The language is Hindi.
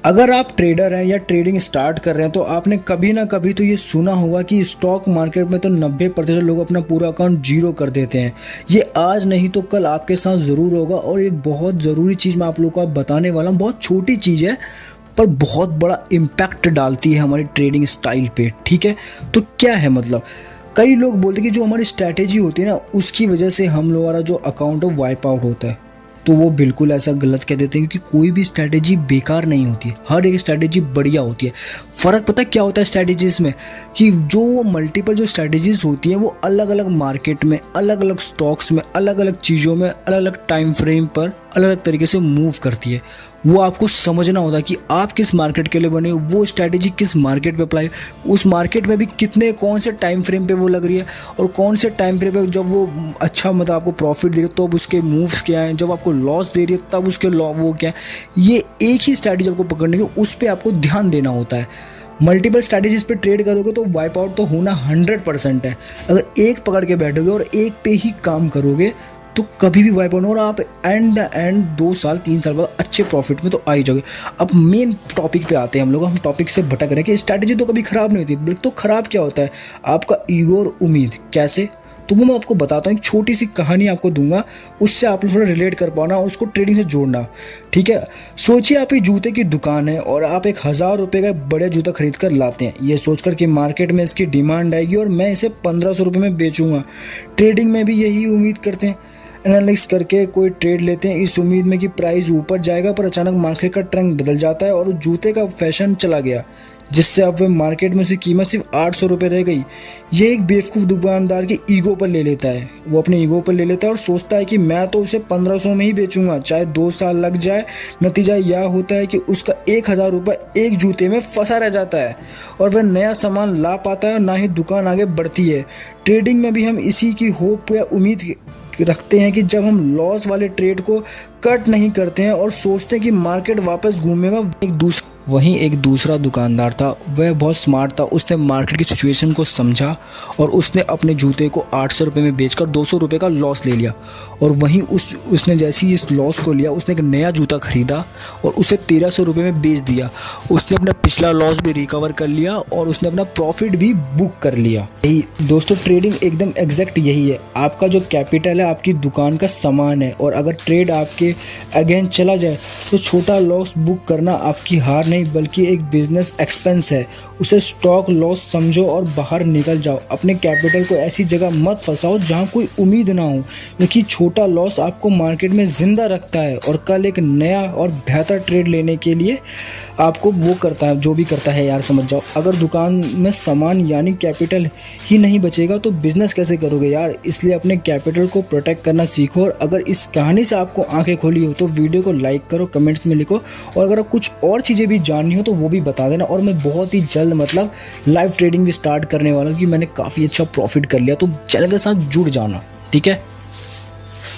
अगर आप ट्रेडर हैं या ट्रेडिंग स्टार्ट कर रहे हैं तो आपने कभी ना कभी तो ये सुना होगा कि स्टॉक मार्केट में तो 90% लोग अपना पूरा अकाउंट जीरो कर देते हैं। ये आज नहीं तो कल आपके साथ ज़रूर होगा और एक बहुत ज़रूरी चीज़ मैं आप लोगों को बताने वाला हूँ। बहुत छोटी चीज़ है पर बहुत बड़ा इम्पैक्ट डालती है हमारी ट्रेडिंग स्टाइल पे। ठीक है, तो क्या है मतलब, कई लोग बोलते हैं कि जो हमारी स्ट्रैटेजी होती है ना उसकी वजह से हम लोग हमारा जो अकाउंट है वाइप आउट होता है। तो वो बिल्कुल ऐसा गलत कह देते हैं क्योंकि कोई भी स्ट्रैटेजी बेकार नहीं होती है, हर एक स्ट्रैटेजी बढ़िया होती है। फ़र्क पता क्या होता है स्ट्रैटेजीज में, कि जो मल्टीपल जो स्ट्रैटेजीज होती हैं वो अलग अलग मार्केट में, अलग अलग स्टॉक्स में, अलग अलग चीज़ों में, अलग अलग टाइम फ्रेम पर अलग अलग तरीके से मूव करती है। वो आपको समझना होता है कि आप किस मार्केट के लिए बने हो, वो स्ट्रैटेजी किस मार्केट पे अप्लाई, उस मार्केट में भी कितने कौन से टाइम फ्रेम पे वो लग रही है और कौन से टाइम फ्रेम पे जब वो अच्छा मतलब आपको प्रॉफिट दे रही है तो अब उसके मूव्स क्या हैं, जब आपको लॉस दे रही है तब उसके वो क्या है। ये एक ही स्ट्रैटेजी आपको पकड़ने की, उस पर आपको ध्यान देना होता है। मल्टीपल स्ट्रैटेजीज पे ट्रेड करोगे तो वाइप आउट तो होना 100% है। अगर एक पकड़ के बैठोगे और एक पे ही काम करोगे तो कभी भी वाइप आउट और आप एंड 2 साल 3 साल बाद अच्छे प्रॉफिट में तो आ ही जाओगे। अब मेन टॉपिक पे आते हैं हम टॉपिक से भटक रहे हैं कि स्ट्रैटेजी तो कभी ख़राब नहीं होती, बल्कि तो ख़राब क्या होता है आपका ईगो और उम्मीद। कैसे, तो वो मैं आपको बताता हूँ। एक छोटी सी कहानी आपको दूंगा, उससे आप लोग थोड़ा रिलेट कर पाना और उसको ट्रेडिंग से जोड़ना। ठीक है, सोचिए आप एक जूते की दुकान है और आप 1000 रुपये का बड़े जूता खरीद कर लाते हैं, ये सोचकर कि मार्केट में इसकी डिमांड आएगी और मैं इसे 1500 रुपये में बेचूंगा। ट्रेडिंग में भी यही उम्मीद करते हैं, एनालिसिस करके कोई ट्रेड लेते हैं इस उम्मीद में कि प्राइस ऊपर जाएगा, पर अचानक मार्केट का ट्रेंड बदल जाता है और जूते का फैशन चला गया, जिससे अब वह मार्केट में उसकी कीमत सिर्फ 800 रुपये रह गई। ये एक बेवकूफ़ दुकानदार के ईगो पर ले लेता है, वो अपने ईगो पर ले लेता है और सोचता है कि मैं तो उसे 1500 में ही बेचूंगा चाहे 2 साल लग जाए। नतीजा यह होता है कि उसका 1000 रुपये एक जूते में फंसा रह जाता है और वह नया सामान ला पाता है और ना ही दुकान आगे बढ़ती है। ट्रेडिंग में भी हम इसी की होप या उम्मीद रखते हैं कि जब हम लॉस वाले ट्रेड को कट नहीं करते हैं और सोचते हैं कि मार्केट वापस घूमेगा। वहीं एक दूसरा दुकानदार था, वह बहुत स्मार्ट था। उसने मार्केट की सिचुएशन को समझा और उसने अपने जूते को 800 रुपये में बेचकर 200 रुपये का लॉस ले लिया। और वहीं उसने जैसे ही इस लॉस को लिया, उसने एक नया जूता खरीदा और उसे 1300 रुपये में बेच दिया। उसने अपना पिछला लॉस भी रिकवर कर लिया और उसने अपना प्रॉफिट भी बुक कर लिया। यही दोस्तों ट्रेडिंग एकदम एग्जैक्ट यही है। आपका जो कैपिटल है आपकी दुकान का सामान है और अगर ट्रेड आपके अगेंस्ट चला जाए तो छोटा लॉस बुक करना आपकी हार नहीं बल्कि एक बिजनेस एक्सपेंस है। उसे स्टॉक लॉस समझो और बाहर निकल जाओ। अपने कैपिटल को ऐसी जगह मत फंसाओ जहां कोई उम्मीद ना हो, क्योंकि छोटा लॉस आपको मार्केट में जिंदा रखता है और कल एक नया और बेहतर ट्रेड लेने के लिए आपको वो करता है, जो भी करता है यार समझ जाओ। अगर दुकान में सामान यानी कैपिटल ही नहीं बचेगा तो बिजनेस कैसे करोगे यार। इसलिए अपने कैपिटल को प्रोटेक्ट करना सीखो। और अगर इस कहानी से आपको आंखें खोली हो तो वीडियो को लाइक करो, कमेंट्स में लिखो और अगर कुछ और चीज़ें भी जाननी हो तो वो भी बता देना। और मैं बहुत ही जल्द मतलब लाइव ट्रेडिंग भी स्टार्ट करने वाला हूँ कि मैंने काफ़ी अच्छा प्रॉफिट कर लिया, तो चैनल के साथ जुड़ जाना। ठीक है।